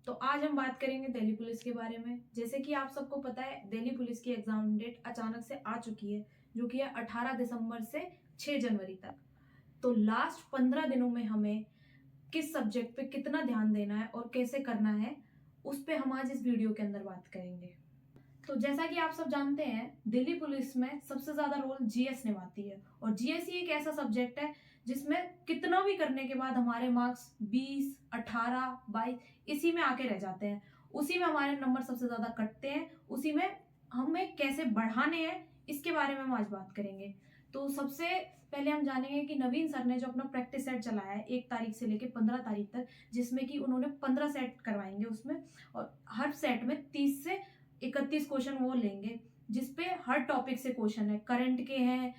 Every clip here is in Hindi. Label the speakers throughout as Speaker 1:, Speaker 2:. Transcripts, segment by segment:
Speaker 1: तो आज हम बात करेंगे दिल्ली पुलिस के बारे में। जैसे कि आप सबको पता है, दिल्ली पुलिस की एग्जाम डेट अचानक से आ चुकी है, जो कि है 18 दिसंबर से 6 जनवरी तक। तो लास्ट 15 दिनों में हमें किस सब्जेक्ट पे कितना ध्यान देना है और कैसे करना है, उस पे हम आज इस वीडियो के अंदर बात करेंगे। तो जैसा कि आप सब जानते हैं, दिल्ली पुलिस में सबसे ज्यादा रोल जीएस निभाती है, और जीएस ही एक ऐसा सब्जेक्ट है जिसमें कितना भी करने के बाद हमारे मार्क्स 20, 18, 22 इसी में आके रह जाते हैं। उसी में हमारे नंबर सबसे ज्यादा कटते हैं। उसी में हमें कैसे बढ़ाने हैं, इसके बारे में हम आज बात करेंगे। तो सबसे पहले हम जानेंगे कि नवीन सर ने जो अपना प्रैक्टिस सेट चलाया है 1 तारीख से लेकर 15 तारीख तक, जिसमें कि उन्होंने 15 सेट करवाएंगे उसमें, और हर सेट में 30 से 31 क्वेश्चन वो लेंगे, जिसपे हर टॉपिक से क्वेश्चन है। करंट के हैं,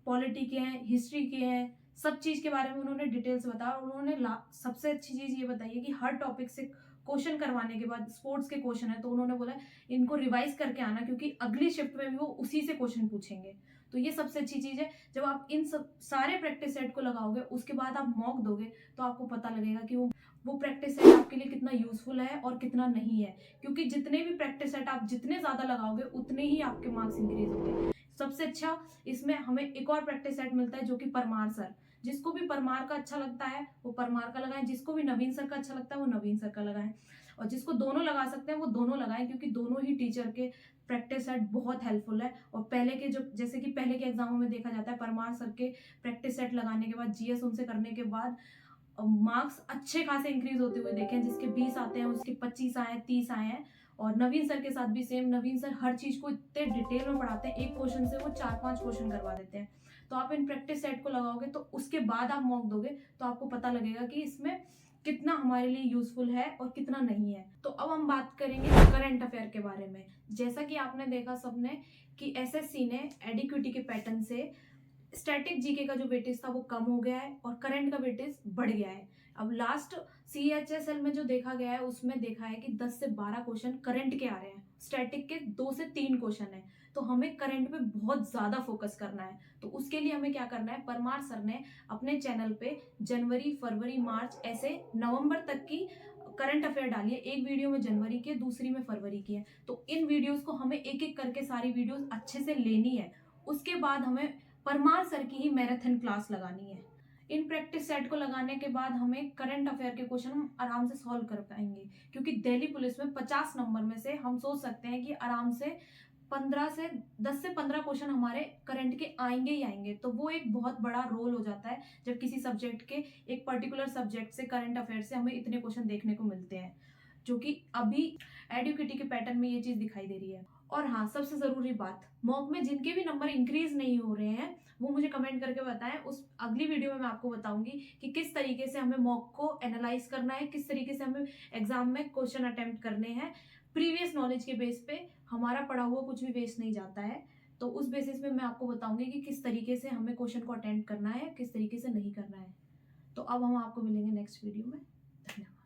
Speaker 1: पॉलिटी के हैं, हिस्ट्री के हैं, सब चीज के बारे में उन्होंने डिटेल्स बताया। उन्होंने सबसे अच्छी चीज ये बताई है कि हर टॉपिक से क्वेश्चन करवाने के बाद स्पोर्ट्स के क्वेश्चन है, तो उन्होंने बोला इनको रिवाइज करके आना, क्योंकि अगली शिफ्ट में भी वो उसी से क्वेश्चन पूछेंगे। तो ये सबसे अच्छी चीज है। जब आप इन सब सारे प्रैक्टिस सेट को लगाओगे, उसके बाद आप मॉक दोगे, तो आपको पता लगेगा कि वो प्रैक्टिस सेट आपके लिए कितना यूजफुल है और कितना नहीं है। क्योंकि जितने भी प्रैक्टिस सेट आप जितने ज्यादा लगाओगे, उतने ही आपके मार्क्स इंक्रीज होंगे। सबसे अच्छा इसमें हमें एक और प्रैक्टिस सेट मिलता है, जो कि परमार सर। जिसको भी परमार का अच्छा लगता है वो परमार का लगाएं, जिसको भी नवीन सर का अच्छा लगता है वो नवीन सर का लगाएं, और जिसको दोनों लगा सकते हैं वो दोनों लगाएं, क्योंकि दोनों ही टीचर के प्रैक्टिस सेट बहुत हेल्पफुल है। और पहले के जो जैसे कि पहले के एग्जामों में देखा जाता है, परमार सर के प्रैक्टिस सेट लगाने के बाद, जीएस उनसे करने के बाद मार्क्स अच्छे खासे इंक्रीज होते हुए देखे हैं। जिसके 20 आते हैं उसके 25 आए, 30 आए हैं। और नवीन सर के साथ भी सेम, नवीन सर हर चीज को इतने डिटेल में पढ़ाते हैं, एक क्वेश्चन से वो 4-5 क्वेश्चन करवा देते हैं। तो आप इन प्रैक्टिस सेट को लगाओगे, तो उसके बाद आप मॉक दोगे, तो आपको पता लगेगा कि इसमें कितना हमारे लिए यूजफुल है और कितना नहीं है। तो अब हम बात करेंगे करंट अफेयर के बारे में। जैसा कि आपने देखा सबने कि एसएससी ने एडिक्विटी के पैटर्न से स्टैटिक जीके का जो वेटेज था वो कम हो गया है, और करंट का वेटेज बढ़ गया है। अब लास्ट सीएचएसएल में जो देखा गया है, उसमें देखा है कि 10 से 12 क्वेश्चन करंट के आ रहे हैं, स्टैटिक के 2 से 3 क्वेश्चन है। तो हमें करंट पे बहुत ज्यादा फोकस करना है। तो उसके लिए हमें क्या करना है, परमार सर ने अपने चैनल पे जनवरी, फरवरी, मार्च, ऐसे नवंबर तक की करंट अफेयर डाली है। एक वीडियो में जनवरी की है, दूसरी में फरवरी की है। तो इन वीडियोस को हमें एक एक करके सारी वीडियोस अच्छे से लेनी है। उसके बाद हमें परमार सर की ही मैराथन क्लास लगानी है। इन प्रैक्टिस सेट को लगाने के बाद हमें करंट अफेयर के क्वेश्चन हम आराम से सॉल्व कर पाएंगे, क्योंकि दिल्ली पुलिस में 50 नंबर में से हम सोच सकते हैं कि आराम से 10 से 15 क्वेश्चन हमारे करंट के आएंगे ही आएंगे। तो वो एक बहुत बड़ा रोल हो जाता है, जब किसी सब्जेक्ट के, एक पर्टिकुलर सब्जेक्ट से, करंट अफेयर से हमें इतने क्वेश्चन देखने को मिलते हैं, जो कि अभी एडुकेटी के पैटर्न में ये चीज दिखाई दे रही है। और हाँ, सबसे जरूरी बात, मॉक में जिनके भी नंबर इंक्रीज नहीं हो रहे हैं, वो मुझे कमेंट करके बताएं। उस अगली वीडियो में मैं आपको बताऊंगी कि किस तरीके से हमें मॉक को एनालाइज करना है, किस तरीके से हमें एग्जाम में क्वेश्चन अटेम्प्ट करने हैं। प्रीवियस नॉलेज के बेस पे हमारा पढ़ा हुआ कुछ भी वेस्ट नहीं जाता है। तो उस बेसिस पे मैं आपको बताऊंगी कि किस तरीके से हमें क्वेश्चन को अटेम्प्ट करना है, किस तरीके से नहीं करना है। तो अब हम आपको मिलेंगे नेक्स्ट वीडियो में। धन्यवाद।